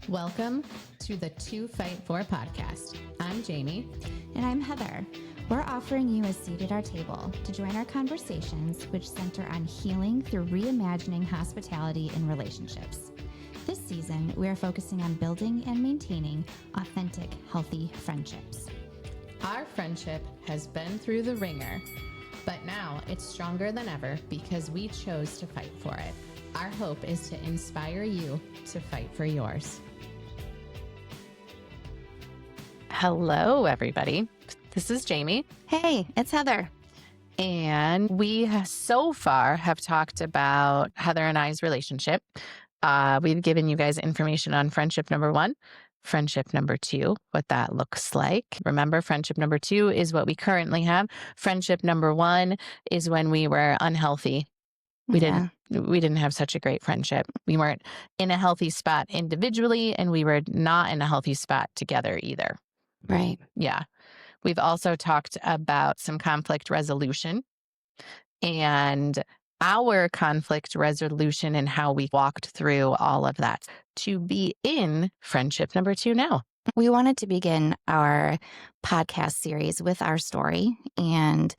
Welcome to the To Fight For podcast. I'm Jamie. And I'm Heather. We're offering you a seat at our table to join our conversations, which center on healing through reimagining hospitality in relationships. This season, we are focusing on building and maintaining authentic, healthy friendships. Our friendship has been through the ringer, but now it's stronger than ever because we chose to fight for it. Our hope is to inspire you to fight for yours. Hello, everybody. This is Jamie. Hey, it's Heather. And we so far have talked about Heather and I's relationship. We've given you guys information on friendship number 1, friendship number 2, what that looks like. Remember, friendship number 2 is what we currently have. Friendship number 1 is when we were unhealthy. We didn't have such a great friendship. We weren't in a healthy spot individually, and we were not in a healthy spot together either. Right. Yeah. We've also talked about some conflict resolution and our conflict resolution and how we walked through all of that to be in friendship number 2 now. We wanted to begin our podcast series with our story and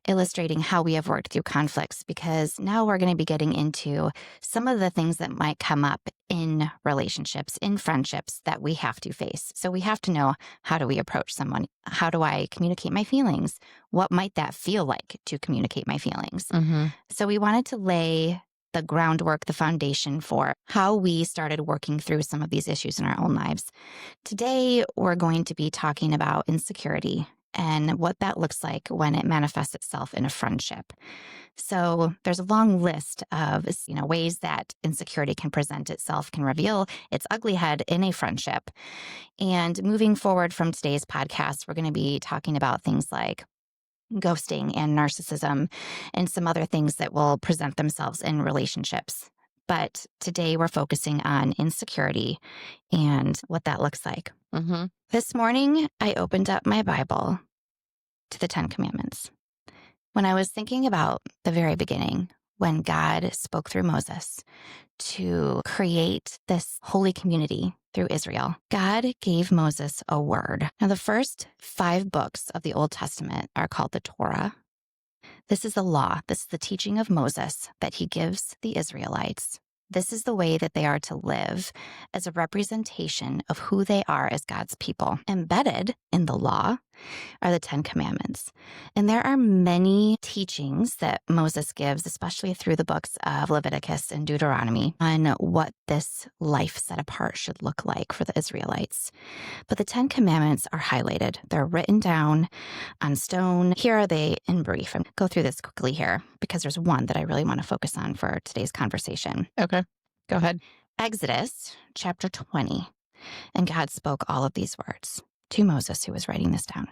illustrating how we have worked through conflicts, because now we're going to be getting into some of the things that might come up in relationships, in friendships that we have to face. So we have to know, how do we approach someone? How do I communicate my feelings? What might that feel like to communicate my feelings? Mm-hmm. So we wanted to lay the groundwork, the foundation for how we started working through some of these issues in our own lives. Today, we're going to be talking about insecurity and what that looks like when it manifests itself in a friendship. So there's a long list of, ways that insecurity can present itself, can reveal its ugly head in a friendship. And moving forward from today's podcast, we're going to be talking about things like ghosting and narcissism and some other things that will present themselves in relationships. But today we're focusing on insecurity and what that looks like. Mm-hmm. This morning, I opened up my Bible to the 10 Commandments. When I was thinking about the very beginning, when God spoke through Moses to create this holy community through Israel, God gave Moses a word. Now, the first 5 books of the Old Testament are called the Torah. This is the law. This is the teaching of Moses that he gives the Israelites. This is the way that they are to live as a representation of who they are as God's people. Embedded in the law are the 10 Commandments. And there are many teachings that Moses gives, especially through the books of Leviticus and Deuteronomy, on what this life set apart should look like for the Israelites. But the 10 Commandments are highlighted. They're written down on stone. Here are they in brief. I'm going to go through this quickly here because there's one that I really want to focus on for today's conversation. Okay, go ahead. Exodus chapter 20. And God spoke all of these words to Moses, who was writing this down.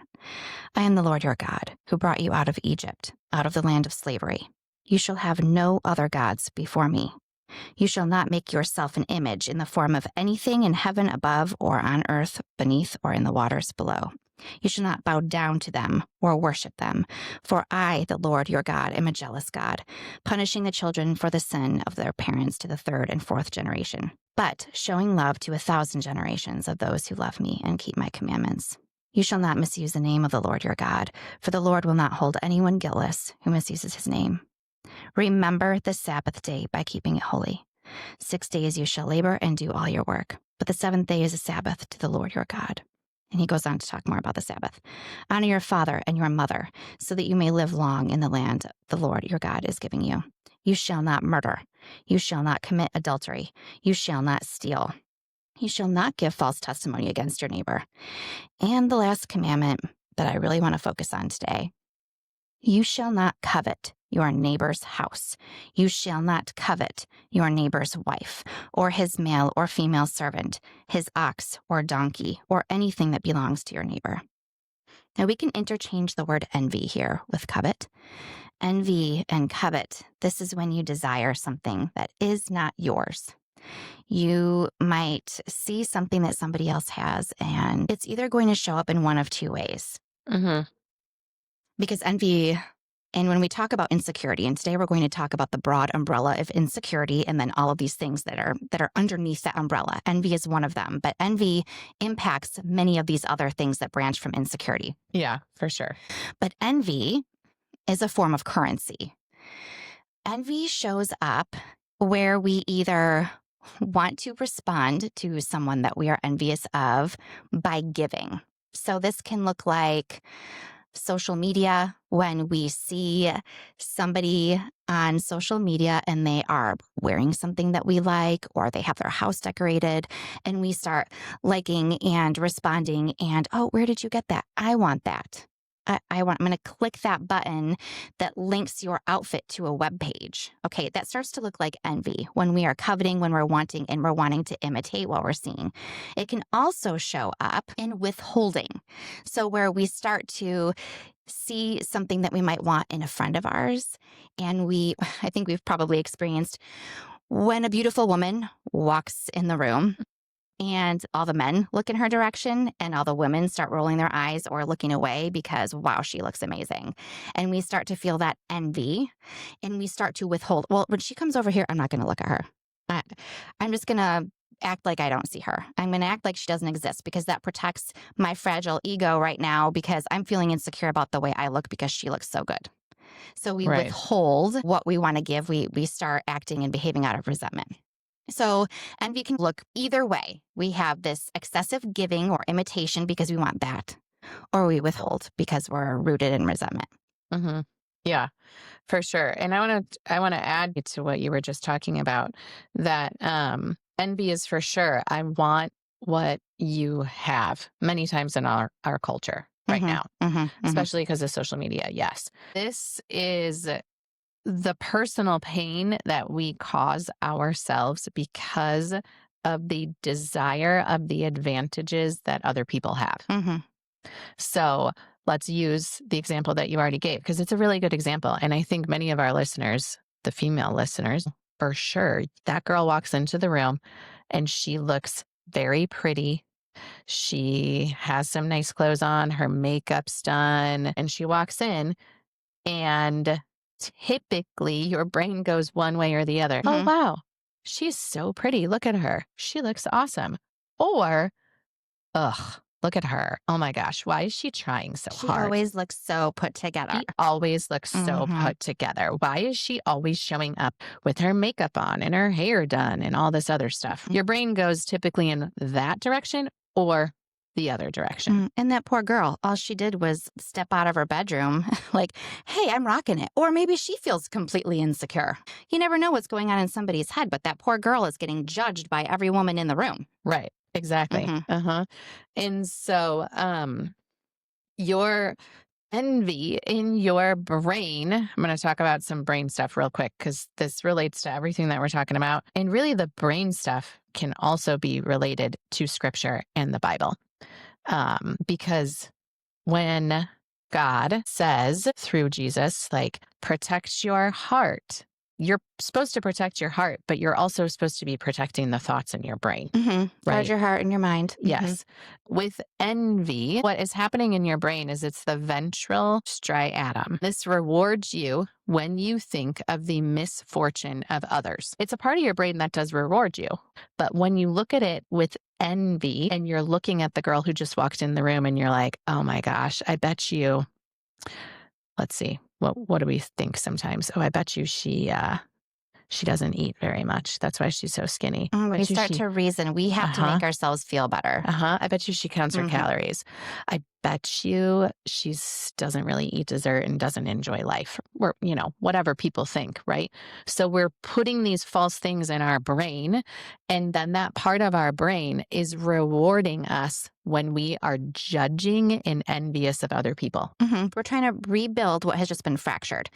I am the Lord your God, who brought you out of Egypt, out of the land of slavery. You shall have no other gods before me. You shall not make yourself an image in the form of anything in heaven above or on earth beneath or in the waters below. You shall not bow down to them or worship them, for I, the Lord your God, am a jealous God, punishing the children for the sin of their parents to the 3rd and 4th generation, but showing love to 1,000 generations of those who love me and keep my commandments. You shall not misuse the name of the Lord your God, for the Lord will not hold anyone guiltless who misuses his name. Remember the Sabbath day by keeping it holy. 6 days you shall labor and do all your work, but the 7th day is a Sabbath to the Lord your God. And he goes on to talk more about the Sabbath. Honor your father and your mother, so that you may live long in the land the Lord your God is giving you. You shall not murder. You shall not commit adultery. You shall not steal. You shall not give false testimony against your neighbor. And the last commandment that I really want to focus on today: you shall not covet your neighbor's house. You shall not covet your neighbor's wife, or his male or female servant, his ox or donkey, or anything that belongs to your neighbor. Now, we can interchange the word envy here with covet. Envy and covet, this is when you desire something that is not yours. You might see something that somebody else has, and it's either going to show up in one of 2 ways. Mm-hmm. Because envy And when we talk about insecurity, and today we're going to talk about the broad umbrella of insecurity and then all of these things that are underneath that umbrella. Envy is one of them, but envy impacts many of these other things that branch from insecurity. Yeah, for sure. But envy is a form of currency. Envy shows up where we either want to respond to someone that we are envious of by giving. So this can look like social media, when we see somebody on social media and they are wearing something that we like, or they have their house decorated, and we start liking and responding and, oh, where did you get that? I want that. I'm going to click that button that links your outfit to a web page. Okay, that starts to look like envy when we are coveting, when we're wanting, and we're wanting to imitate what we're seeing. It can also show up in withholding. So where we start to see something that we might want in a friend of ours, and I think we've probably experienced when a beautiful woman walks in the room and all the men look in her direction and all the women start rolling their eyes or looking away because, wow, she looks amazing. And we start to feel that envy and we start to withhold. Well, when she comes over here, I'm not going to look at her. I'm just going to act like I don't see her. I'm going to act like she doesn't exist because that protects my fragile ego right now because I'm feeling insecure about the way I look because she looks so good. So we Right. withhold what we want to give. We start acting and behaving out of resentment. So envy can look either way. We have this excessive giving or imitation because we want that, or we withhold because we're rooted in resentment. Mm-hmm. Yeah, for sure. And I want to add to what you were just talking about that envy is for sure. I want what you have many times in our culture right now, especially because of social media. Yes, this is the personal pain that we cause ourselves because of the desire of the advantages that other people have. So let's use the example that you already gave because it's a really good example. And I think many of our listeners, the female listeners, for sure, that girl walks into the room and she looks very pretty. She has some nice clothes on, her makeup's done, and she walks in and typically your brain goes one way or the other. Oh, wow, she's so pretty. Look at her. She looks awesome. Or, ugh, look at her. Oh my gosh, why is she trying so She hard? always looks so put together. She always looks so put together. Why is she always showing up with her makeup on and her hair done and all this other stuff? Your brain goes typically in that direction or the other direction. And that poor girl, all she did was step out of her bedroom like, hey, I'm rocking it. Or maybe she feels completely insecure. You never know what's going on in somebody's head, but that poor girl is getting judged by every woman in the room. Right. Exactly. And so your envy in your brain, I'm going to talk about some brain stuff real quick because this relates to everything that we're talking about. And really, the brain stuff can also be related to scripture and the Bible. Because when God says through Jesus, like, protect your heart, you're supposed to protect your heart, but you're also supposed to be protecting the thoughts in your brain. Guard Right? your heart and your mind. Yes. With envy, what is happening in your brain is it's the ventral striatum. This rewards you when you think of the misfortune of others. It's a part of your brain that does reward you. But when you look at it with envy and you're looking at the girl who just walked in the room and you're like, oh my gosh, I bet you, let's see, what do we think sometimes? Oh, I bet you she doesn't eat very much. That's why she's so skinny. We start to reason. We have to make ourselves feel better. I bet you she counts her calories. I bet you doesn't really eat dessert and doesn't enjoy life, or, whatever people think, right? So we're putting these false things in our brain, and then that part of our brain is rewarding us when we are judging and envious of other people. We're trying to rebuild what has just been fractured.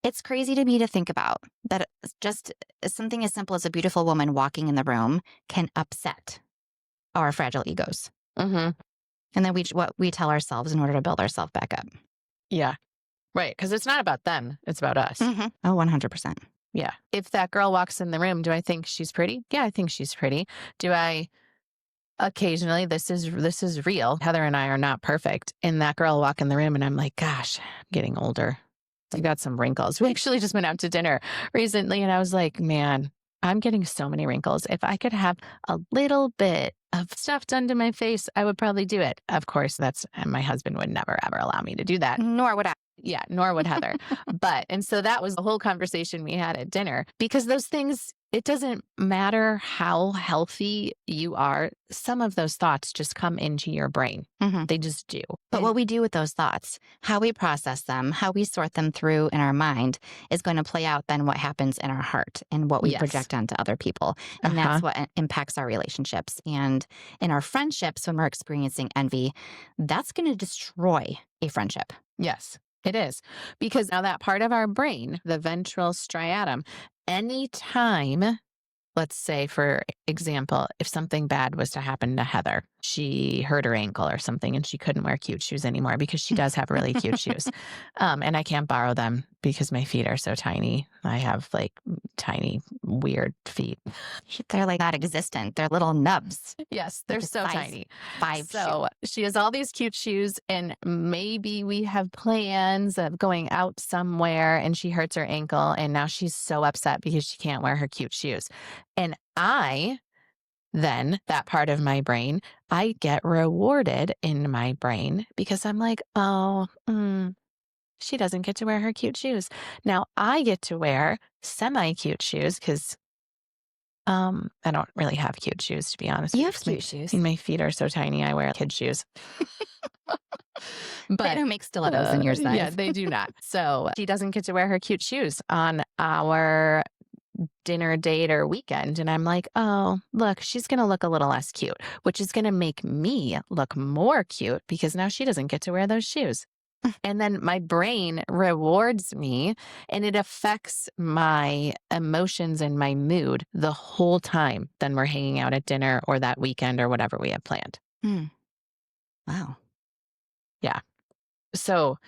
It's crazy to me to think about that just something as simple as a beautiful woman walking in the room can upset our fragile egos. And then what we tell ourselves in order to build ourselves back up. Yeah, right. Because it's not about them. It's about us. Oh, 100%. Yeah. If that girl walks in the room, do I think she's pretty? Yeah, I think she's pretty. Do I occasionally, this is real. Heather and I are not perfect. And that girl will walk in the room and I'm like, gosh, I'm getting older. I've got some wrinkles. We actually just went out to dinner recently and I was like, man, I'm getting so many wrinkles. If I could have a little bit of stuff done to my face, I would probably do it. Of course, and my husband would never, ever allow me to do that. Nor would I. Yeah, nor would Heather. And so that was the whole conversation we had at dinner because those things, it doesn't matter how healthy you are. Some of those thoughts just come into your brain. They just do. But what we do with those thoughts, how we process them, how we sort them through in our mind is going to play out then what happens in our heart and what we Yes. project onto other people. And that's what impacts our relationships. And in our friendships, when we're experiencing envy, that's going to destroy a friendship. Yes, it is. Because now that part of our brain, the ventral striatum, anytime, let's say, for example, if something bad was to happen to Heather, she hurt her ankle or something and she couldn't wear cute shoes anymore because she does have really cute shoes. And I can't borrow them because my feet are so tiny. I have like tiny, weird feet. They're like not existent. They're little nubs. Yes, they're Like a so size tiny. 5 So she has all these cute shoes, and maybe we have plans of going out somewhere and she hurts her ankle. And now she's so upset because she can't wear her cute shoes. And then that part of my brain, I get rewarded in my brain because I'm like, oh, she doesn't get to wear her cute shoes. Now I get to wear semi-cute shoes because I don't really have cute shoes, to be honest. You have cute shoes. My feet are so tiny, I wear kid shoes. They don't make stilettos in your size. Yeah, they do not. So she doesn't get to wear her cute shoes on our dinner date or weekend. And I'm like, oh, look, she's going to look a little less cute, which is going to make me look more cute because now she doesn't get to wear those shoes. And then my brain rewards me and it affects my emotions and my mood the whole time. Then we're hanging out at dinner or that weekend or whatever we have planned. Wow. Yeah. So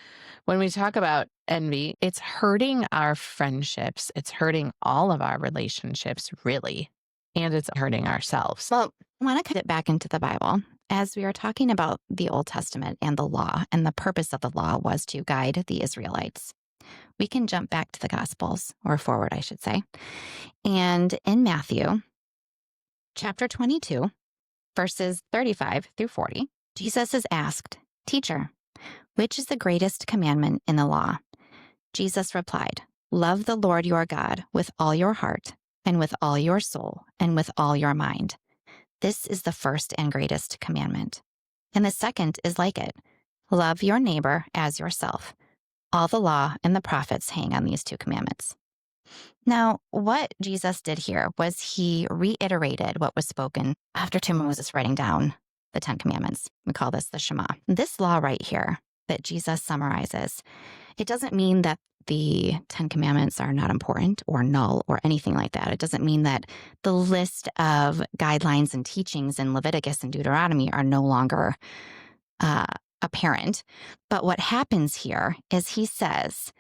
when we talk about envy, it's hurting our friendships. It's hurting all of our relationships, really. And it's hurting ourselves. Well, I want to cut it back into the Bible. As we are talking about the Old Testament and the law, and the purpose of the law was to guide the Israelites. We can jump back to the Gospels, or forward, I should say. And in Matthew, chapter 22, verses 35 through 40, Jesus is asked, "Teacher, which is the greatest commandment in the law?" Jesus replied, "Love the Lord your God with all your heart, and with all your soul, and with all your mind. This is the first and greatest commandment. And the second is like it. Love your neighbor as yourself. All the law and the prophets hang on these 2 commandments." Now, what Jesus did here was he reiterated what was spoken after to Moses writing down the 10 commandments. We call this the Shema. This law right here that Jesus summarizes, it doesn't mean that the 10 commandments are not important or null or anything like that. It doesn't mean that the list of guidelines and teachings in Leviticus and Deuteronomy are no longer apparent. But what happens here is he says,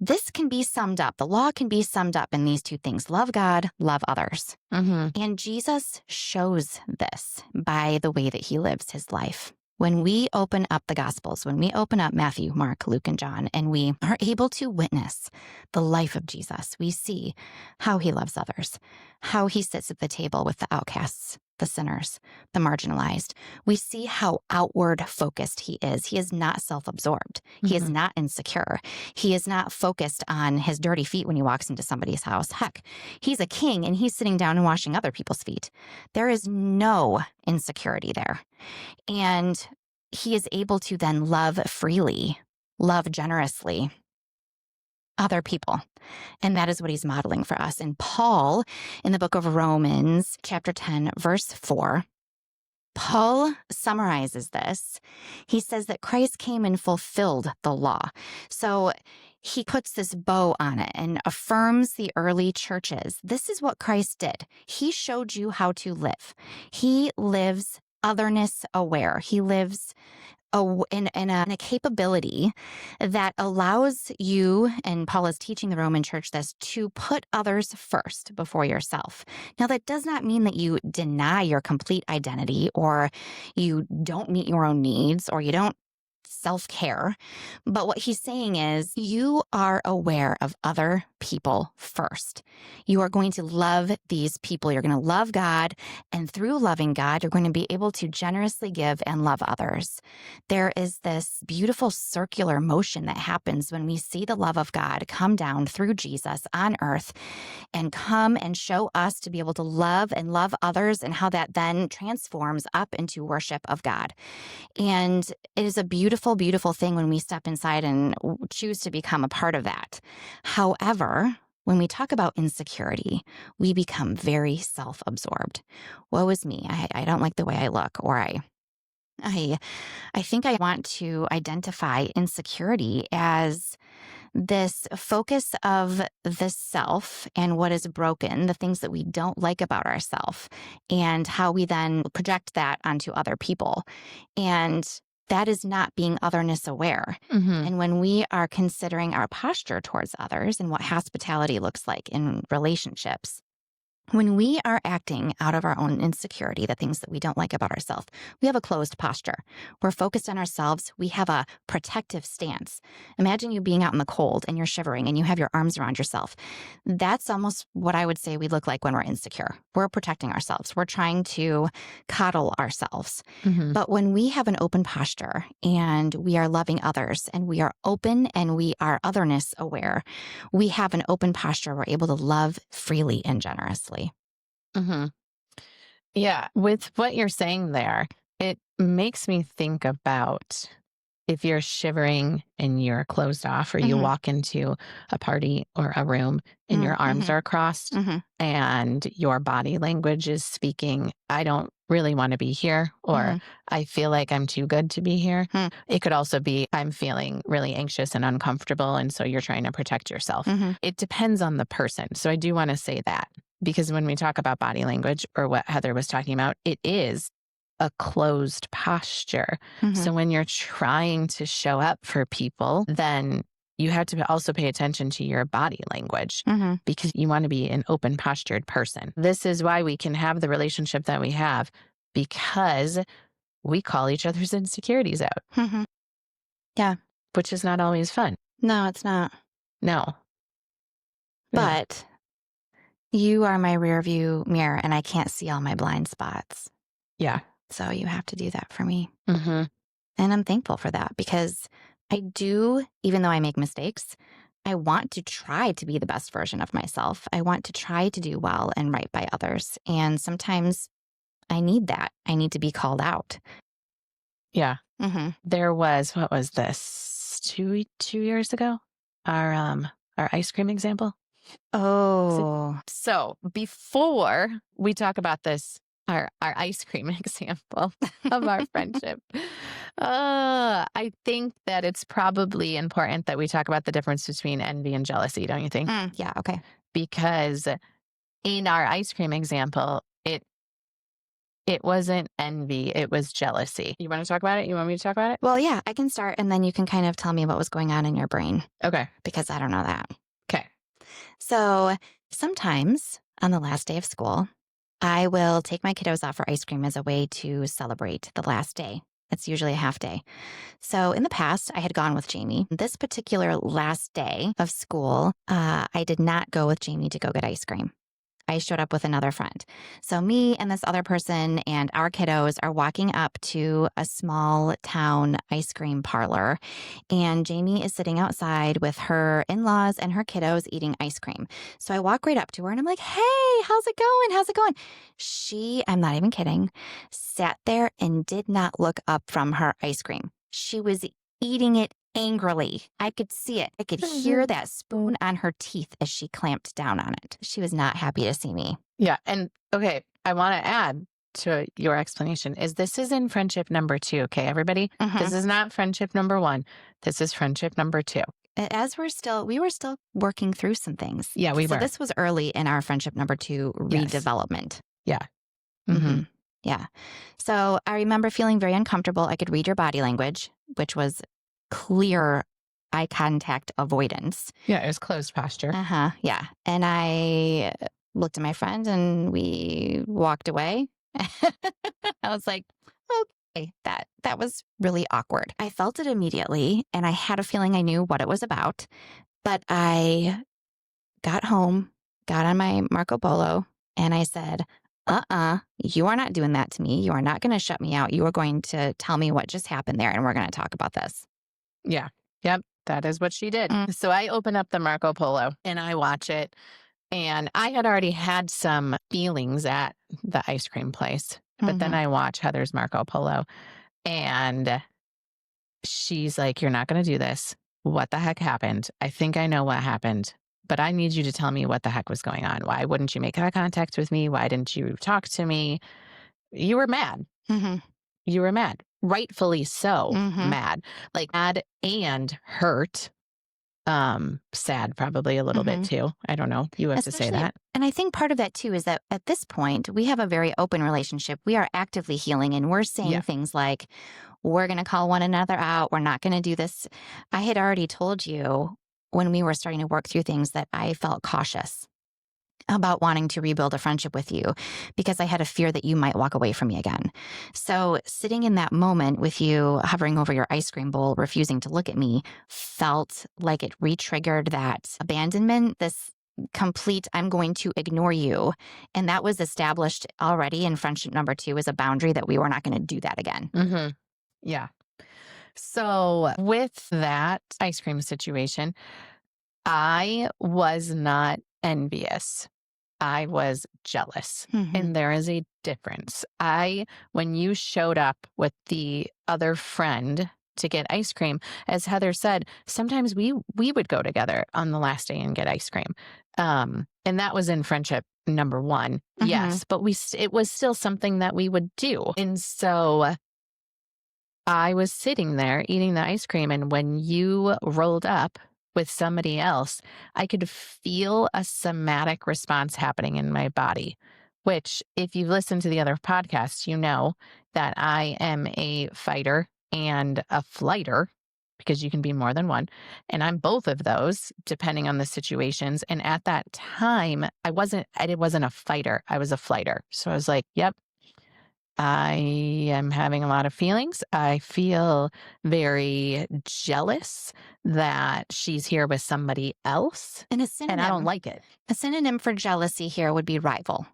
this can be summed up. The law can be summed up in these 2 things: love God, love others. And Jesus shows this by the way that he lives his life. When we open up the Gospels, when we open up Matthew, Mark, Luke, and John, and we are able to witness the life of Jesus, we see how he loves others, how he sits at the table with the outcasts, the sinners, the marginalized. We see how outward focused he is. He is not self-absorbed. He is not insecure. He is not focused on his dirty feet when he walks into somebody's house. Heck, he's a king and he's sitting down and washing other people's feet. There is no insecurity there. And he is able to then love freely, love generously other people. And that is what he's modeling for us. And Paul, in the book of Romans, chapter 10, verse 4, Paul summarizes this. He says that Christ came and fulfilled the law. So he puts this bow on it and affirms the early churches. This is what Christ did. He showed you how to live. He lives otherness aware. He lives in a capability that allows you, and Paul is teaching the Roman church this, to put others first before yourself. Now, that does not mean that you deny your complete identity or you don't meet your own needs or you don't self-care. But what he's saying is you are aware of other people first. You are going to love these people. You're going to love God. And through loving God, you're going to be able to generously give and love others. There is this beautiful circular motion that happens when we see the love of God come down through Jesus on earth and come and show us to be able to love and love others, and how that then transforms up into worship of God. And it is a beautiful, beautiful thing when we step inside and choose to become a part of that. However, when we talk about insecurity, we become very self-absorbed. Woe is me. I don't like the way I look, or I think I want to identify insecurity as this focus of the self and what is broken, the things that we don't like about ourselves, and how we then project that onto other people. And that is not being otherness aware. Mm-hmm. And when we are considering our posture towards others and what hospitality looks like in relationships, when we are acting out of our own insecurity, the things that we don't like about ourselves, we have a closed posture. We're focused on ourselves. We have a protective stance. Imagine you being out in the cold and you're shivering and you have your arms around yourself. That's almost what I would say we look like when we're insecure. We're protecting ourselves. We're trying to coddle ourselves. Mm-hmm. But when we have an open posture and we are loving others and we are open and we are otherness aware, we have an open posture. We're able to love freely and generously. Mm-hmm. Yeah. With what you're saying there, it makes me think about if you're shivering and you're closed off, or you Mhm. walk into a party or a room and your arms Mhm. are crossed Mhm. and your body language is speaking, I don't really want to be here, or Mhm. I feel like I'm too good to be here. Hmm. It could also be I'm feeling really anxious and uncomfortable. And so you're trying to protect yourself. Mhm. It depends on the person. So I do want to say that, because when we talk about body language, or what Heather was talking about, it is a closed posture. Mhm. So when you're trying to show up for people, then you have to also pay attention to your body language, Mhm. because you want to be an open postured person. This is why we can have the relationship that we have, because we call each other's insecurities out, Mhm. Yeah. which is not always fun. No, it's not. No. Yeah. But you are my rear view mirror and I can't see all my blind spots. Yeah. So you have to do that for me. Mm-hmm. And I'm thankful for that, because I do, even though I make mistakes, I want to try to be the best version of myself. I want to try to do well and right by others. And sometimes I need that. I need to be called out. Yeah. Mm-hmm. There was, what was this, 2 years ago? Our ice cream example. Oh. So before we talk about this, our ice cream example of our friendship, I think that it's probably important that we talk about the difference between envy and jealousy, don't you think? Yeah, okay. Because in our ice cream example, it wasn't envy, it was jealousy. You want to talk about it? You want me to talk about it? Well, yeah, I can start and then you can kind of tell me what was going on in your brain, Okay. because I don't know that. Okay. So sometimes on the last day of school, I will take my kiddos out for ice cream as a way to celebrate the last day. It's usually a half day. So in the past, I had gone with Jamie. This particular last day of school, I did not go with Jamie to go get ice cream. I showed up with another friend. So me and this other person and our kiddos are walking up to a small town ice cream parlor. And Jamie is sitting outside with her in-laws and her kiddos eating ice cream. So I walk right up to her and I'm like, hey, how's it going? How's it going? She, I'm not even kidding, sat there and did not look up from her ice cream. She was eating it angrily. I could see it. I could hear that spoon on her teeth as she clamped down on it. She was not happy to see me. Yeah. And okay, I want to add to your explanation is this is in friendship number 2. Okay, everybody, this is not friendship number 1. This is friendship number 2. As we were still working through some things. Yeah, we so were. This was early in our friendship number 2 redevelopment. Yeah. Mm-hmm. Yeah. So I remember feeling very uncomfortable. I could read your body language, which was clear eye contact avoidance. Yeah, it was closed posture. Yeah. And I looked at my friend and we walked away. I was like, That was really awkward. I felt it immediately, and I had a feeling I knew what it was about. But I got home, got on my Marco Polo, and I said, you are not doing that to me. You are not going to shut me out. You are going to tell me what just happened there, and we're going to talk about this. Yeah. Yep. That is what she did. Mm. So I open up the Marco Polo and I watch it. And I had already had some feelings at the ice cream place. But then Mhm. I watch Heather's Marco Polo and she's like, "You're not going to do this. What the heck happened? I think I know what happened, but I need you to tell me what the heck was going on. Why wouldn't you make eye contact with me? Why didn't you talk to me? You were mad. Mhm. You were mad. Rightfully so Mhm. mad. Like mad and hurt. Sad probably a little bit Mhm. too. I don't know. You have to say Especially, that. and I think part of that too is that at this point, we have a very open relationship. We are actively healing, and we're saying Yeah. things like, we're going to call one another out. We're not going to do this. I had already told you when we were starting to work through things that I felt cautious about wanting to rebuild a friendship with you because I had a fear that you might walk away from me again. So, sitting in that moment with you hovering over your ice cream bowl, refusing to look at me, felt like it re triggered that abandonment, this complete, I'm going to ignore you. And that was established already in friendship number 2 as a boundary that we were not going to do that again. Hmm. Yeah. So with that ice cream situation, I was not envious. I was jealous. Hmm. And there is a difference. When you showed up with the other friend to get ice cream, as Heather said, sometimes we would go together on the last day and get ice cream. And that was in friendship number 1. Hmm. Yes, but it was still something that we would do. And so I was sitting there eating the ice cream, and when you rolled up with somebody else, I could feel a somatic response happening in my body, which, if you've listened to the other podcasts, you know that I am a fighter and a flighter because you can be more than one. And I'm both of those depending on the situations. And at that time, I wasn't a fighter. I was a flighter. So I was like, yep, I am having a lot of feelings. I feel very jealous that she's here with somebody else, And and I don't like it. a synonym for jealousy here would be rival.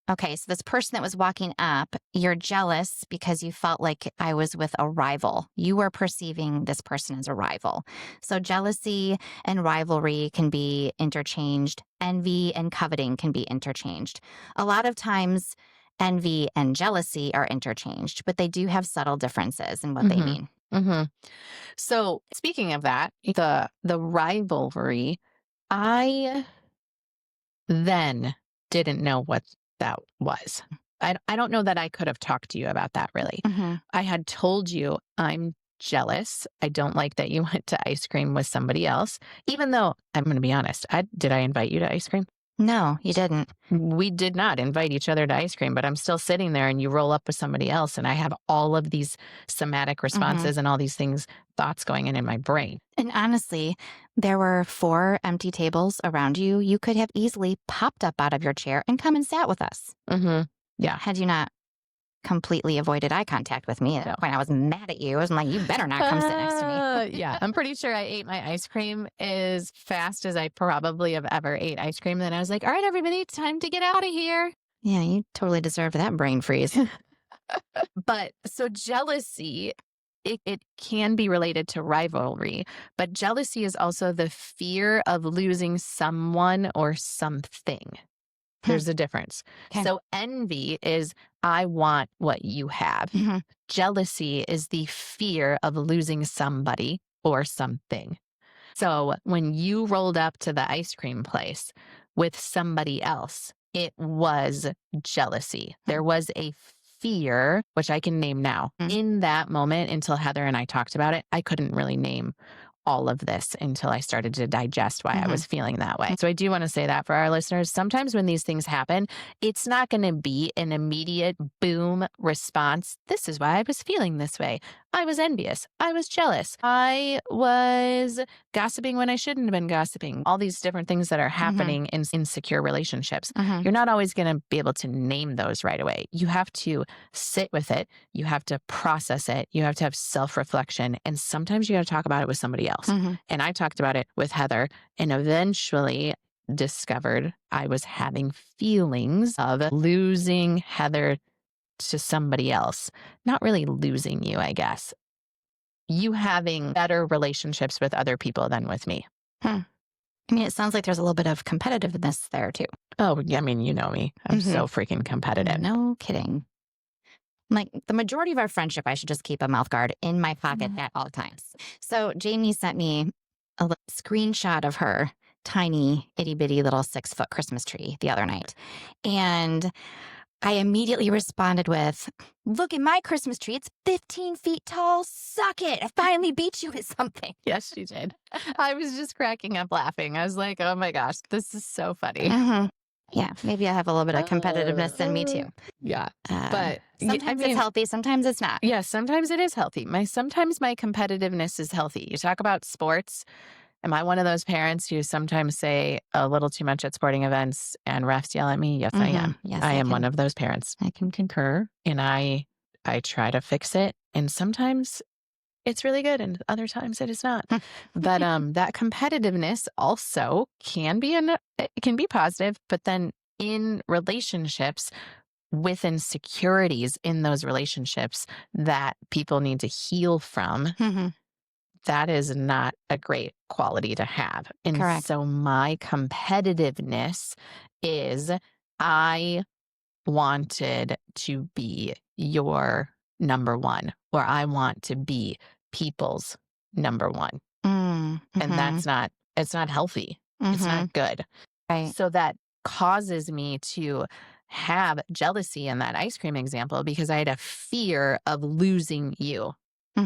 Okay, so this person that was walking up, you're jealous because you felt like I was with a rival. You were perceiving this person as a rival. So jealousy and rivalry can be interchanged. Envy and coveting can be interchanged. A lot of times, envy and jealousy are interchanged, but they do have subtle differences in what they Hmm. mean. Hmm. So speaking of that, the rivalry, I then didn't know what that was. I don't know that I could have talked to you about that really. Hmm. I had told you I'm jealous. I don't like that you went to ice cream with somebody else, even though I'm going to be honest. Did I invite you to ice cream? No, you didn't. We did not invite each other to ice cream, but I'm still sitting there and you roll up with somebody else. And I have all of these somatic Hmm. responses and all these thoughts going in my brain. And honestly, there were 4 empty tables around you. You could have easily popped up out of your chair and come and sat with us. Hmm. Yeah. Had you not completely avoided eye contact with me. At that point, I was mad at you. I was like, you better not come sit next to me. Yeah, I'm pretty sure I ate my ice cream as fast as I probably have ever ate ice cream. Then I was like, all right, everybody, time to get out of here. Yeah, you totally deserved that brain freeze. But so jealousy, it can be related to rivalry, but jealousy is also the fear of losing someone or something. Hmm. There's a difference. Okay. So envy is, I want what you have. Mhm. Jealousy is the fear of losing somebody or something. So when you rolled up to the ice cream place with somebody else, it was jealousy. There was a fear, which I can name now. Mm. In that moment, until Heather and I talked about it, I couldn't really name all of this until I started to digest why I Mhm. was feeling that way. So I do want to say that for our listeners, sometimes when these things happen, it's not going to be an immediate boom response. This is why I was feeling this way. I was envious. I was jealous. I was gossiping when I shouldn't have been gossiping. All these different things that are happening in insecure relationships. You're not always going to be able to name those right away. You have to sit with it. You have to process it. You have to have self-reflection. And sometimes you got to talk about it with somebody else. And I talked about it with Heather and eventually discovered I was having feelings of losing Heather to somebody else. Not really losing you, I guess. You having better relationships with other people than with me. Hmm. I mean, it sounds like there's a little bit of competitiveness there too. Oh, yeah, I mean, you know me. I'm so freaking competitive. No kidding. Like the majority of our friendship, I should just keep a mouth guard in my pocket at all times. So Jamie sent me a little screenshot of her tiny itty bitty little 6-foot Christmas tree the other night. And I immediately responded with, look at my Christmas tree. It's 15 feet tall. Suck it. I finally beat you at something. Yes, she did. I was just cracking up laughing. I was like, oh my gosh, this is so funny. Yeah, maybe I have a little bit of competitiveness in me too. Yeah. But sometimes it's healthy, sometimes it's not. Yeah, sometimes it is healthy. Sometimes my competitiveness is healthy. You talk about sports. Am I one of those parents who sometimes say a little too much at sporting events and refs yell at me? Yes, I am. Yes, I am one of those parents. I can concur. And I try to fix it. And sometimes it's really good and other times it is not. But that competitiveness also can be it can be positive, but then in relationships with insecurities in those relationships that people need to heal from, that is not a great quality to have. And Correct. so my competitiveness is I wanted to be your number one, or I want to be people's number one. And it's not healthy. It's not good. Right. So that causes me to have jealousy in that ice cream example because I had a fear of losing you.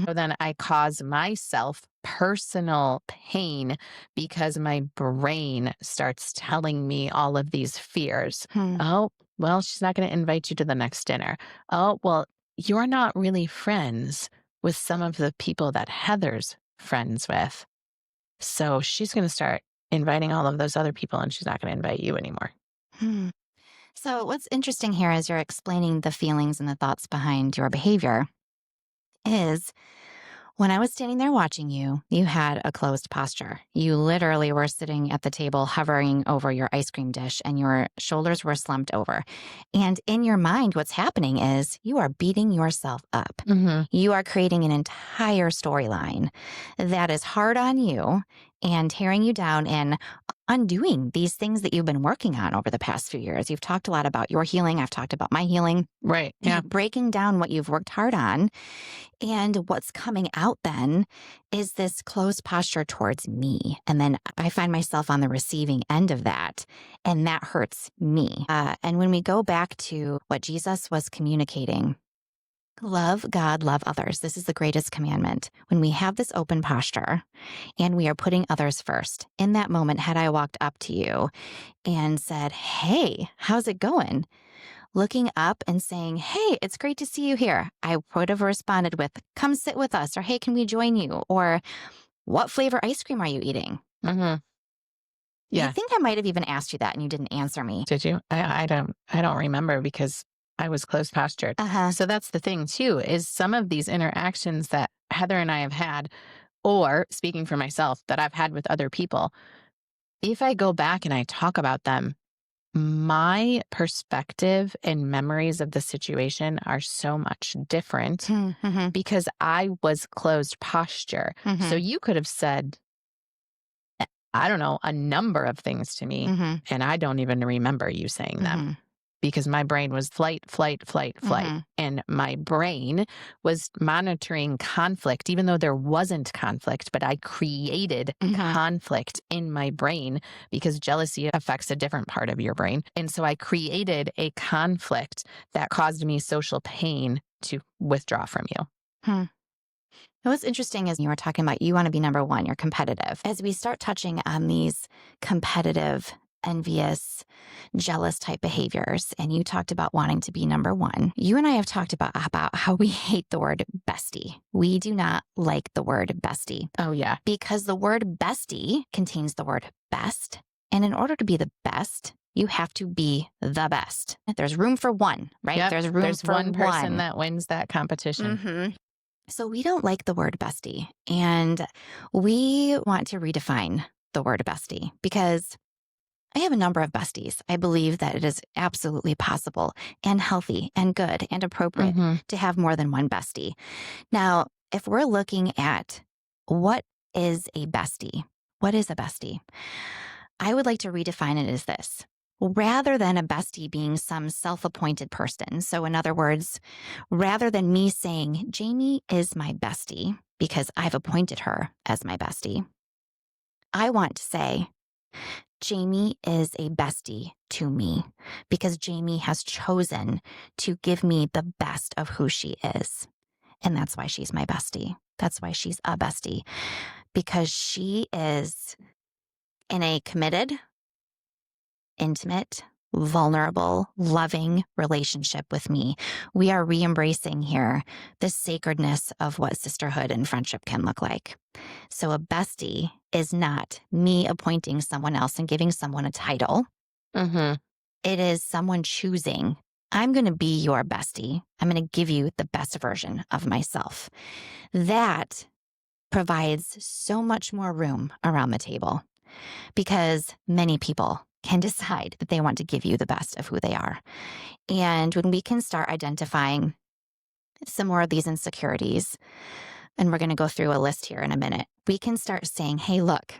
So then I cause myself personal pain because my brain starts telling me all of these fears. Oh, well, she's not going to invite you to the next dinner. Oh, well, you're not really friends with some of the people that Heather's friends with. So she's going to start inviting all of those other people and she's not going to invite you anymore. So what's interesting here as you're explaining the feelings and the thoughts behind your behavior is when I was standing there watching you, you had a closed posture. You literally were sitting at the table hovering over your ice cream dish and your shoulders were slumped over. And in your mind, what's happening is you are beating yourself up. You are creating an entire storyline that is hard on you and tearing you down and undoing these things that you've been working on over the past few years. You've talked a lot about your healing. I've talked about my healing. Right. Yeah. Breaking down what you've worked hard on. And what's coming out then is this closed posture towards me. And then I find myself on the receiving end of that. And that hurts me. And when we go back to what Jesus was communicating, love God, love others. This is the greatest commandment. When we have this open posture and we are putting others first, in that moment, had I walked up to you and said, hey, how's it going? Looking up and saying, hey, it's great to see you here. I would have responded with, come sit with us, or hey, can we join you? Or what flavor ice cream are you eating? Yeah. I think I might have even asked you that and you didn't answer me. Did you? I don't remember because I was closed postured. So that's the thing too, is some of these interactions that Heather and I have had, or speaking for myself, that I've had with other people, if I go back and I talk about them, my perspective and memories of the situation are so much different because I was closed posture. So you could have said, I don't know, a number of things to me, and I don't even remember you saying them because my brain was flight. And my brain was monitoring conflict, even though there wasn't conflict, but I created conflict in my brain because jealousy affects a different part of your brain. And so I created a conflict that caused me social pain to withdraw from you. What's interesting is you were talking about you want to be number one, you're competitive. As we start touching on these competitive envious, jealous type behaviors, and you talked about wanting to be number one. You and I have talked about how we hate the word bestie. We do not like the word bestie. Oh, yeah. Because the word bestie contains the word best. And in order to be the best, you have to be the best. There's room for one, right? Yep. There's room There's for one person that wins that competition. Mm-hmm. So we don't like the word bestie. And we want to redefine the word bestie because I have a number of besties. I believe that it is absolutely possible and healthy and good and appropriate to have more than one bestie. Now, if we're looking at what is a bestie, what is a bestie? I would like to redefine it as this. Rather than a bestie being some self-appointed person. So in other words, rather than me saying, Jamie is my bestie because I've appointed her as my bestie, I want to say, Jamie is a bestie to me because Jamie has chosen to give me the best of who she is. And that's why she's my bestie. That's why she's a bestie, because she is in a committed, intimate, vulnerable, loving relationship with me. We are re-embracing here the sacredness of what sisterhood and friendship can look like. So a bestie is not me appointing someone else and giving someone a title. It is someone choosing, I'm going to be your bestie. I'm going to give you the best version of myself. That provides so much more room around the table because many people can decide that they want to give you the best of who they are. And when we can start identifying some more of these insecurities, and we're going to go through a list here in a minute, we can start saying, hey, look,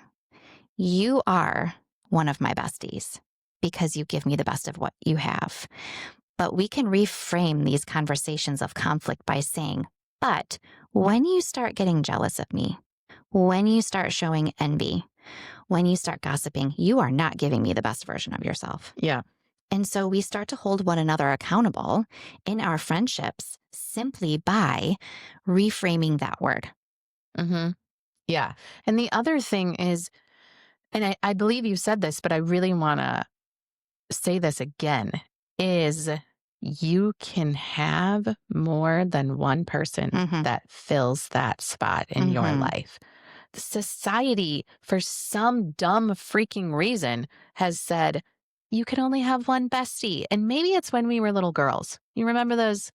you are one of my besties because you give me the best of what you have. But we can reframe these conversations of conflict by saying, but when you start getting jealous of me, when you start showing envy, when you start gossiping, you are not giving me the best version of yourself. Yeah. And so we start to hold one another accountable in our friendships simply by reframing that word. Yeah. And the other thing is, and I believe you said this, but I really want to say this again, is you can have more than one person that fills that spot in your life. Society, for some dumb freaking reason, has said you can only have one bestie. And maybe it's when we were little girls. You remember those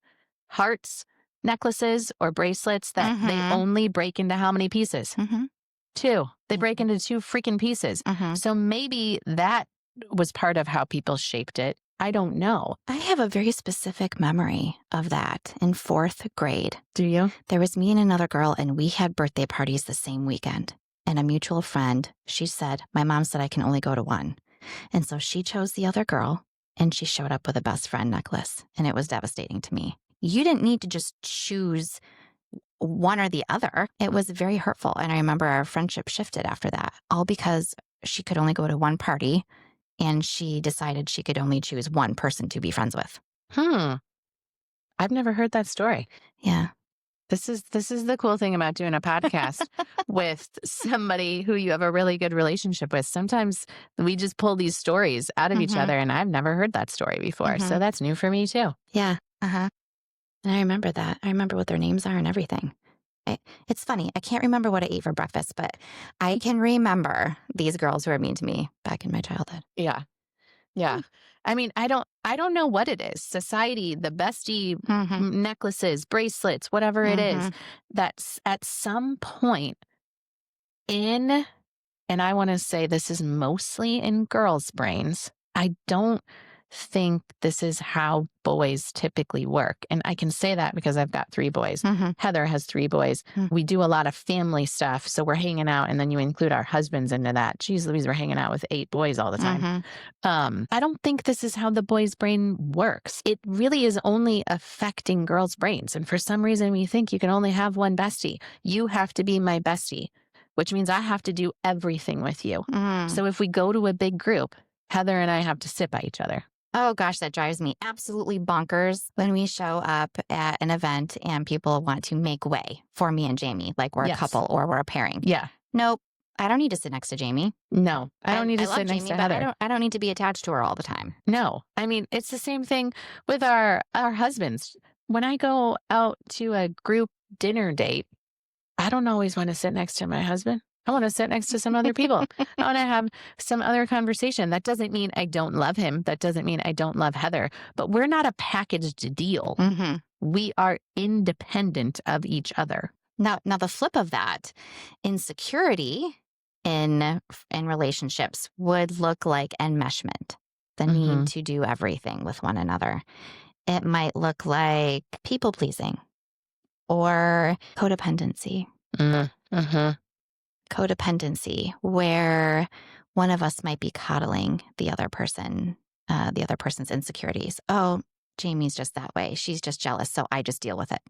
hearts, necklaces, or bracelets that they only break into how many pieces? Two. They break into two freaking pieces. So maybe that was part of how people shaped it. I don't know. I have a very specific memory of that in 4th grade. Do you? There was me and another girl, and we had birthday parties the same weekend. And a mutual friend, she said, my mom said I can only go to one. And so she chose the other girl, and she showed up with a best friend necklace. And it was devastating to me. You didn't need to just choose one or the other. It was very hurtful. And I remember our friendship shifted after that, all because she could only go to one party and she decided she could only choose one person to be friends with. I've never heard that story. Yeah. This is the cool thing about doing a podcast with somebody who you have a really good relationship with. Sometimes we just pull these stories out of each other, and I've never heard that story before. So that's new for me too. Yeah. And I remember that. I remember what their names are and everything. It's funny. I can't remember what I ate for breakfast, but I can remember these girls who were mean to me back in my childhood. Yeah. Yeah. I mean, I don't know what it is. Society, the bestie necklaces, bracelets, whatever it is, that's at some point in, and I want to say this is mostly in girls' brains. I don't think this is how boys typically work. And I can say that because I've got 3 boys. Heather has 3 boys. We do a lot of family stuff. So we're hanging out, and then you include our husbands into that. Geez Louise, we're hanging out with 8 boys all the time. I don't think this is how the boy's brain works. It really is only affecting girls' brains. And for some reason, we think you can only have one bestie. You have to be my bestie, which means I have to do everything with you. So if we go to a big group, Heather and I have to sit by each other. Oh gosh, that drives me absolutely bonkers when we show up at an event and people want to make way for me and Jamie, like we're a couple or we're a pairing. Yeah. Nope. I don't need to sit next to Jamie. No, I don't need I to love sit next Jamie, to but Heather. I don't need to be attached to her all the time. No, I mean, it's the same thing with our husbands. When I go out to a group dinner date, I don't always want to sit next to my husband. I want to sit next to some other people. I want to have some other conversation. That doesn't mean I don't love him. That doesn't mean I don't love Heather, but we're not a packaged deal. Mhm. We are independent of each other. Now the flip of that, insecurity in relationships would look like enmeshment, the need Mhm. to do everything with one another. It might look like people pleasing or codependency. Mm, mhm. Codependency, where one of us might be coddling the other person's insecurities. Oh, Jamie's just that way. She's just jealous. So I just deal with it.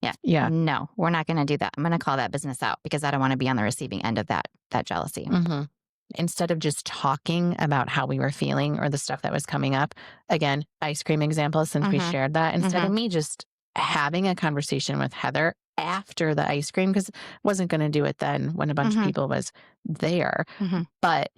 Yeah. Yeah. No, we're not going to do that. I'm going to call that business out because I don't want to be on the receiving end of that jealousy. Mhm. Instead of just talking about how we were feeling or the stuff that was coming up, again, ice cream example, since we Mhm. shared that, instead of Mhm. me just having a conversation with Heather after the ice cream, because I wasn't going to do it then when a bunch of Mhm. people was there. Mhm. But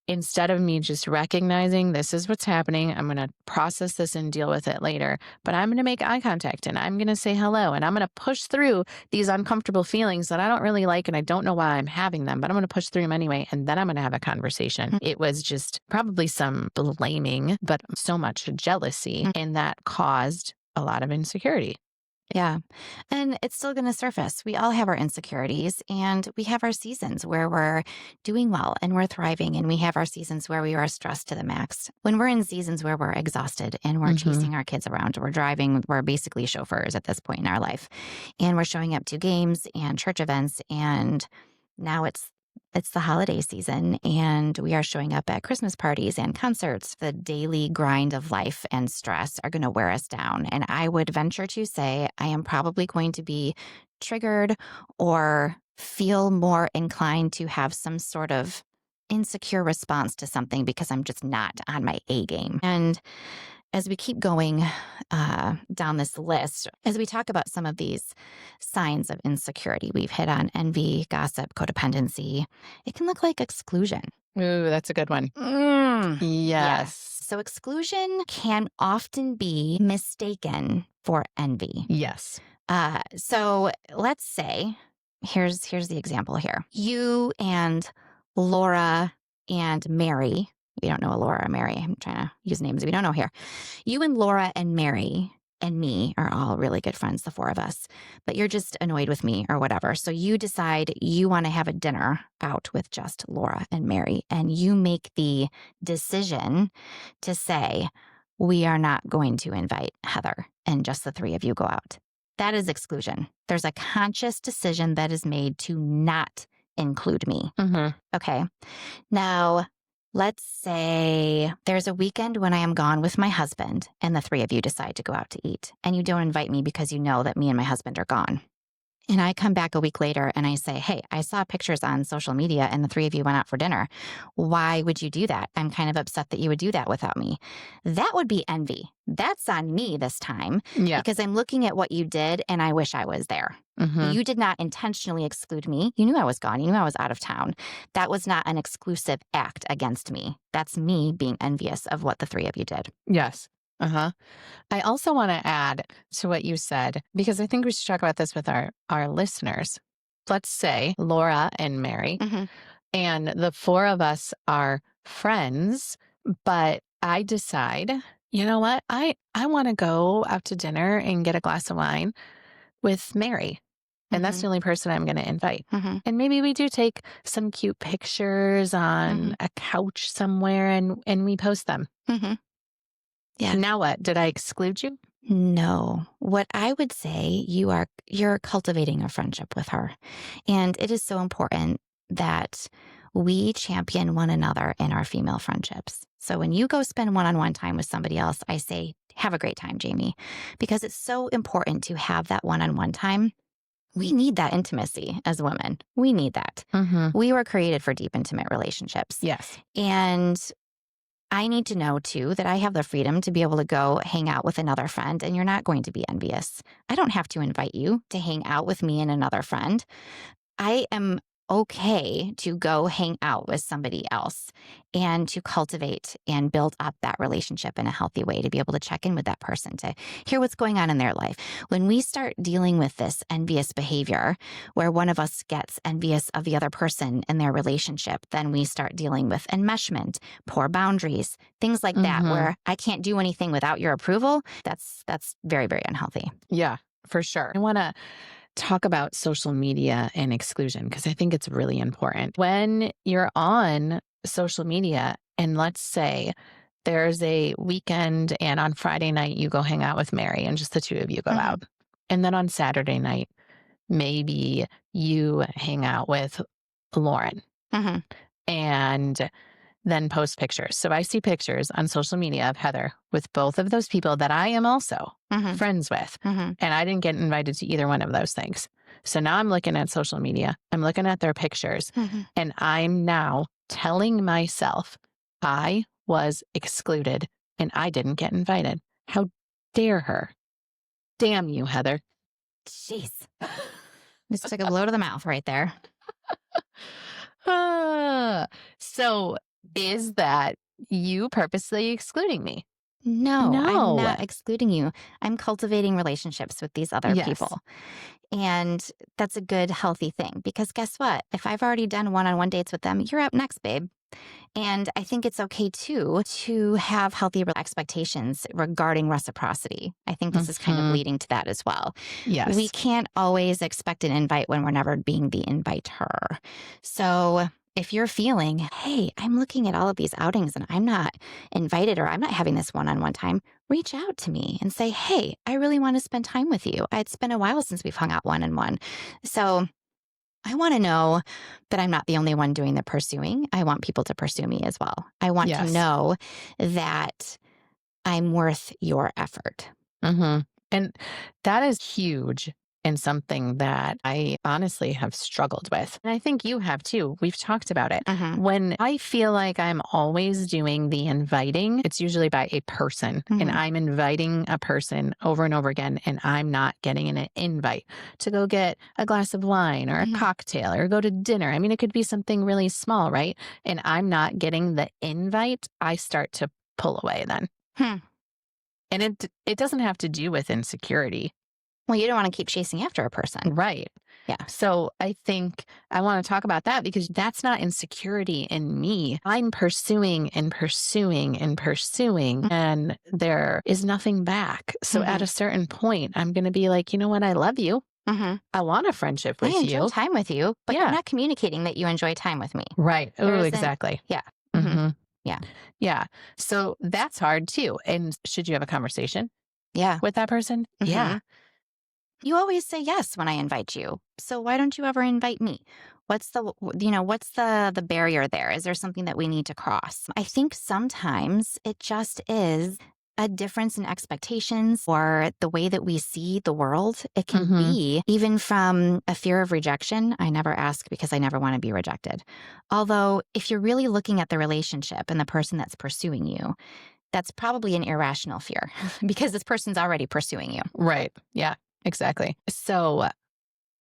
instead of me just recognizing this is what's happening, I'm going to process this and deal with it later. But I'm going to make eye contact and I'm going to say hello and I'm going to push through these uncomfortable feelings that I don't really like and I don't know why I'm having them, but I'm going to push through them anyway. And then I'm going to have a conversation. Mm. It was just probably some blaming, but so much jealousy. Mm. And that caused a lot of insecurity. Yeah. And it's still going to surface. We all have our insecurities and we have our seasons where we're doing well and we're thriving. And we have our seasons where we are stressed to the max. When we're in seasons where we're exhausted and we're Mhm. chasing our kids around, we're driving, we're basically chauffeurs at this point in our life. And we're showing up to games and church events. And now it's the holiday season and we are showing up at Christmas parties and concerts. The daily grind of life and stress are going to wear us down. And I would venture to say I am probably going to be triggered or feel more inclined to have some sort of insecure response to something because I'm just not on my A game. And as we keep going down this list, as we talk about some of these signs of insecurity, we've hit on envy, gossip, codependency. It can look like exclusion. Ooh, that's a good one. Yeah. Yes. So exclusion can often be mistaken for envy. Yes. So let's say, here's the example here. You and Laura and Mary, we don't know a Laura or Mary. I'm trying to use names we don't know here. You and Laura and Mary and me are all really good friends, the four of us, but you're just annoyed with me or whatever. So you decide you want to have a dinner out with just Laura and Mary, and you make the decision to say, we are not going to invite Heather and just the three of you go out. That is exclusion. There's a conscious decision that is made to not include me. Mhm. Okay. Now, let's say there's a weekend when I am gone with my husband and the three of you decide to go out to eat and you don't invite me because you know that me and my husband are gone. And I come back a week later and I say, hey, I saw pictures on social media and the three of you went out for dinner. Why would you do that? I'm kind of upset that you would do that without me. That would be envy. That's on me this time Yeah. because I'm looking at what you did and I wish I was there. Mhm. You did not intentionally exclude me. You knew I was gone. You knew I was out of town. That was not an exclusive act against me. That's me being envious of what the three of you did. Yes. Uh-huh. I also want to add to what you said, because I think we should talk about this with our listeners. Let's say Laura and Mary, Mm-hmm. and the four of us are friends, but I decide, you know what? I want to go out to dinner and get a glass of wine with Mary. And that's the only person I'm going to invite. Mm-hmm. And maybe we do take some cute pictures on Mm-hmm. a couch somewhere and we post them. Mm-hmm. Yeah. Now what? Did I exclude you? No. What I would say, you're cultivating a friendship with her. And it is so important that we champion one another in our female friendships. So when you go spend one-on-one time with somebody else, I say, have a great time, Jamie, because it's so important to have that one-on-one time. We need that intimacy as women. We need that. Mm-hmm. We were created for deep, intimate relationships. Yes. And I need to know too that I have the freedom to be able to go hang out with another friend and you're not going to be envious. I don't have to invite you to hang out with me and another friend. I am okay to go hang out with somebody else and to cultivate and build up that relationship in a healthy way, to be able to check in with that person, to hear what's going on in their life. When we start dealing with this envious behavior, where one of us gets envious of the other person in their relationship, then we start dealing with enmeshment, poor boundaries, things like that, Mhm. where I can't do anything without your approval. That's very, very unhealthy. Yeah, for sure. I want to talk about social media and exclusion because I think it's really important. When you're on social media, and let's say there's a weekend and on Friday night you go hang out with Mary and just the two of you go Hmm. out. And then on Saturday night, maybe you hang out with Lauren Hmm. and then post pictures. So I see pictures on social media of Heather with both of those people that I am also Hmm. friends with. Hmm. And I didn't get invited to either one of those things. So now I'm looking at social media, I'm looking at their pictures, Hmm. and I'm now telling myself I was excluded and I didn't get invited. How dare her? Damn you, Heather. Jeez. Just took a blow to the mouth right there. Ah, so is that you purposely excluding me? No, I'm No. not excluding you. I'm cultivating relationships with these other Yes. people. And that's a good, healthy thing, because guess what? If I've already done one on one dates with them, you're up next, babe. And I think it's okay too to have healthy expectations regarding reciprocity. I think this is kind of Mhm. leading to that as well. We Yes. can't always expect an invite when we're never being the inviter. So if you're feeling, hey, I'm looking at all of these outings and I'm not invited, or I'm not having this one on one time, reach out to me and say, hey, I really want to spend time with you. It's been a while since we've hung out one on one. So I want to know that I'm not the only one doing the pursuing. I want people to pursue me as well. I want to Yes. know that I'm worth your effort. Mhm. And that is huge and something that I honestly have struggled with. And I think you have too. We've talked about it. Hmm. When I feel like I'm always doing the inviting, it's usually by a person, and Hmm. I'm inviting a person over and over again, and I'm not getting an invite to go get a glass of wine or a Hmm. cocktail or go to dinner. I mean, it could be something really small, right? And I'm not getting the invite, I start to pull away then. Hmm. And it doesn't have to do with insecurity. Well, you don't want to keep chasing after a person. Right. Yeah. So I think I want to talk about that because that's not insecurity in me. I'm pursuing and pursuing and pursuing, and there is nothing back. So at Hmm. a certain point, I'm going to be like, you know what? I love you. Hmm. I want a friendship I with enjoy you. time with you, but you're Yeah. not communicating that you enjoy time with me. Right. There Oh, isn't, exactly. yeah. Hmm. Hmm. Yeah. Yeah. So that's hard too. And should you have a conversation Yeah. with that person? Hmm. Yeah. You always say yes when I invite you. So why don't you ever invite me? What's the barrier there? Is there something that we need to cross? I think sometimes it just is a difference in expectations or the way that we see the world. It can Hmm. be even from a fear of rejection. I never ask because I never want to be rejected. Although if you're really looking at the relationship and the person that's pursuing you, that's probably an irrational fear because this person's already pursuing you. Right. Yeah, exactly. So,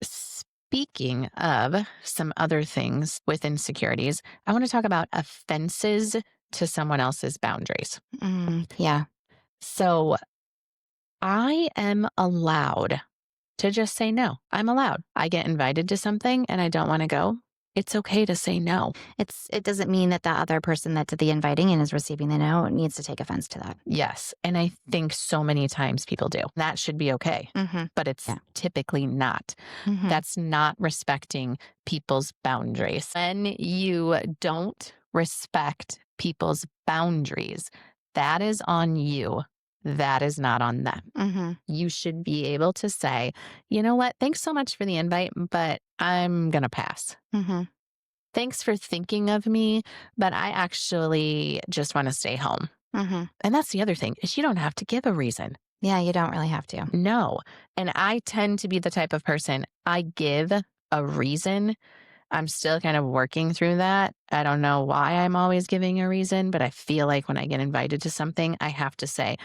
speaking of some other things with insecurities, I want to talk about offenses to someone else's boundaries. Yeah. So, I am allowed to just say no. I'm allowed. I get invited to something and I don't want to go. It's okay to say no. It doesn't mean that the other person that did the inviting and is receiving the no needs to take offense to that. Yes. And I think so many times people do. That should be okay, Mhm. but it's Yeah. typically not. Mhm. That's not respecting people's boundaries. When you don't respect people's boundaries, that is on you. That is not on them. Mhm. You should be able to say, you know what? Thanks so much for the invite, but I'm going to pass. Mhm. Thanks for thinking of me, but I actually just want to stay home. Mhm. And that's the other thing is you don't have to give a reason. Yeah, you don't really have to. No. And I tend to be the type of person I give a reason. I'm still kind of working through that. I don't know why I'm always giving a reason, but I feel like when I get invited to something, I have to say,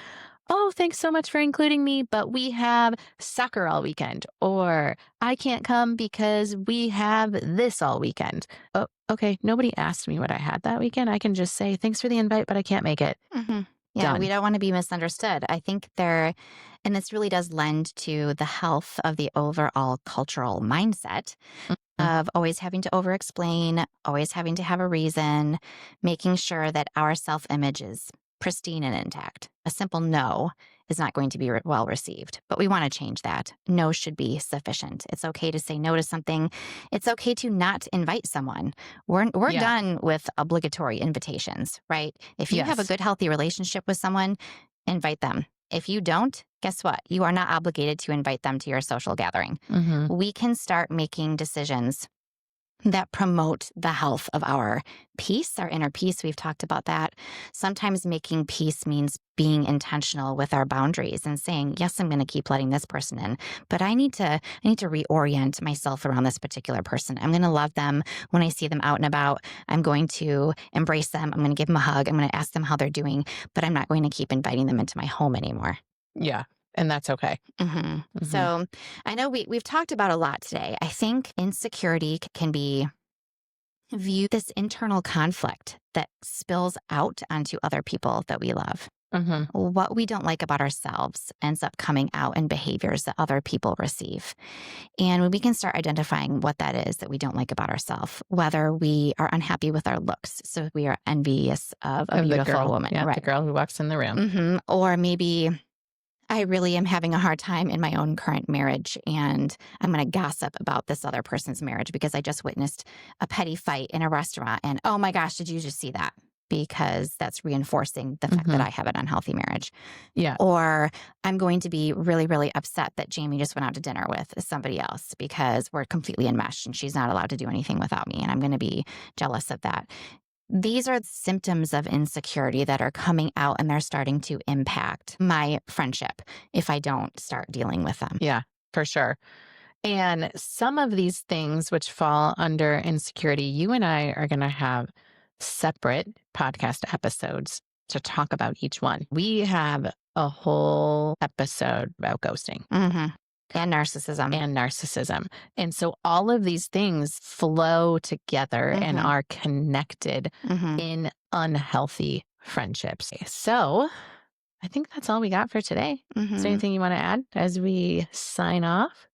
oh, thanks so much for including me, but we have soccer all weekend, or I can't come because we have this all weekend. Oh, okay. Nobody asked me what I had that weekend. I can just say, thanks for the invite, but I can't make it. Hmm. Yeah, we Done. don't want to be misunderstood. I think and this really does lend to the health of the overall cultural mindset Mhm. of always having to over explain, always having to have a reason, making sure that our self image is pristine and intact. A simple no is not going to be well received, but we want to change that. No should be sufficient. It's okay to say no to something. It's okay to not invite someone. We're Yeah. done with obligatory invitations, right? If you have a Yes. good, healthy relationship with someone, invite them. If you don't, guess what? You are not obligated to invite them to your social gathering. Hmm. We can start making decisions that promote the health of our peace, our inner peace. We've talked about that. Sometimes making peace means being intentional with our boundaries and saying, yes, I'm going to keep letting this person in, but I need to reorient myself around this particular person. I'm going to love them when I see them out and about. I'm going to embrace them. I'm going to give them a hug. I'm going to ask them how they're doing, but I'm not going to keep inviting them into my home anymore. Yeah. And that's okay. Hmm. Hmm. So I know we've talked about a lot today. I think insecurity can be viewed this internal conflict that spills out onto other people that we love. Hmm. What we don't like about ourselves ends up coming out in behaviors that other people receive. And when we can start identifying what that is that we don't like about ourselves, whether we are unhappy with our looks, so we are envious of a Of the beautiful girl. woman, Yeah. The right? girl who walks in the room. Or maybe I really am having a hard time in my own current marriage, and I'm going to gossip about this other person's marriage because I just witnessed a petty fight in a restaurant. And oh my gosh, did you just see that? Because that's reinforcing the fact that Hmm. I have an unhealthy marriage. Yeah. Or I'm going to be really, really upset that Jamie just went out to dinner with somebody else because we're completely enmeshed and she's not allowed to do anything without me. And I'm going to be jealous of that. These are symptoms of insecurity that are coming out and they're starting to impact my friendship if I don't start dealing with them. Yeah, for sure. And some of these things which fall under insecurity, you and I are going to have separate podcast episodes to talk about each one. We have a whole episode about ghosting Hmm. And narcissism. and narcissism. And so all of these things flow together and Hmm. are connected Hmm. in unhealthy friendships. So I think that's all we got for today. Is there Hmm. anything you want to add as we sign off?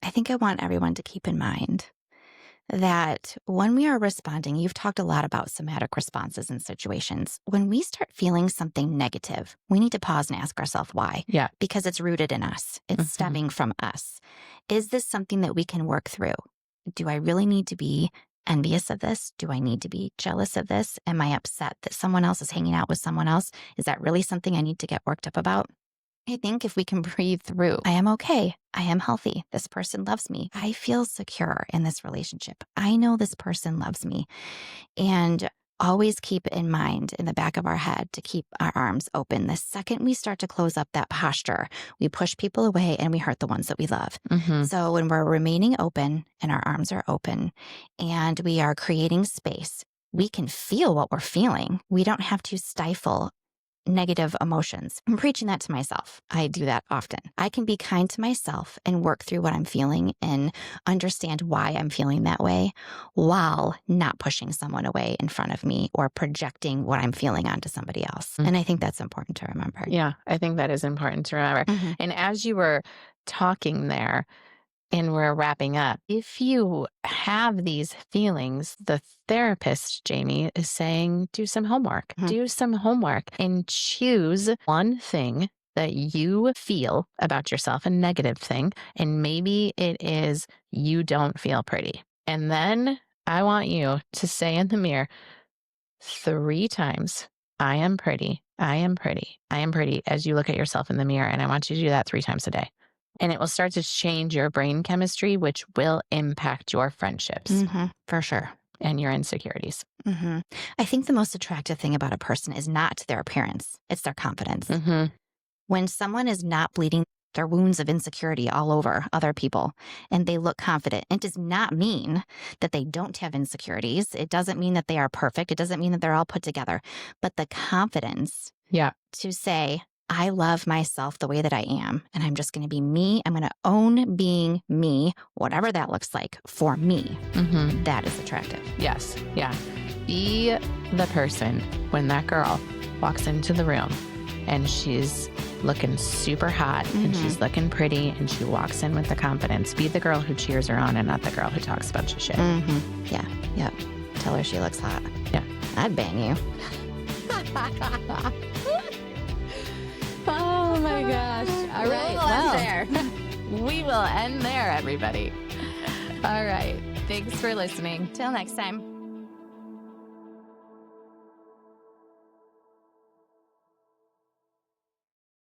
I think I want everyone to keep in mind that when we are responding, you've talked a lot about somatic responses in situations. When we start feeling something negative, we need to pause and ask ourselves why, Yeah. because it's rooted in us, it's Mhm. stemming from us. Is this something that we can work through? Do I really need to be envious of this? Do I need to be jealous of this? Am I upset that someone else is hanging out with someone else? Is that really something I need to get worked up about? I think if we can breathe through, I am okay. I am healthy. This person loves me. I feel secure in this relationship. I know this person loves me. And always keep in mind in the back of our head to keep our arms open. The second we start to close up that posture, we push people away and we hurt the ones that we love. Mhm. So when we're remaining open and our arms are open and we are creating space, we can feel what we're feeling. We don't have to stifle negative emotions. I'm preaching that to myself. I do that often. I can be kind to myself and work through what I'm feeling and understand why I'm feeling that way while not pushing someone away in front of me or projecting what I'm feeling onto somebody else. Mm. And I think that's important to remember. Yeah, I think that is important to remember. Mhm. And as you were talking there and we're wrapping up, if you have these feelings, the therapist, Jamie, is saying, do some homework. Mhm. Do some homework and choose one thing that you feel about yourself, a negative thing. And maybe it is you don't feel pretty. And then I want you to say in the mirror 3 times, I am pretty. I am pretty. I am pretty as you look at yourself in the mirror. And I want you to do that 3 times a day. And it will start to change your brain chemistry, which will impact your friendships For sure. and your insecurities. I think the most attractive thing about a person is not their appearance, it's their confidence. Hmm. When someone is not bleeding their wounds of insecurity all over other people and they look confident, it does not mean that they don't have insecurities. It doesn't mean that they are perfect. It doesn't mean that they're all put together. But the confidence Yeah. to say, I love myself the way that I am, and I'm just going to be me. I'm going to own being me, whatever that looks like for me. Mm-hmm. That is attractive. Yes. Yeah. Be the person when that girl walks into the room and she's looking super hot and she's looking pretty and she walks in with the confidence. Be the girl who cheers her on and not the girl who talks a bunch of shit. Yeah. Yep. Tell her she looks hot. Yeah. I'd bang you. Oh my gosh. All right. Well, There. We will end there, everybody. All right. Thanks for listening. Till next time.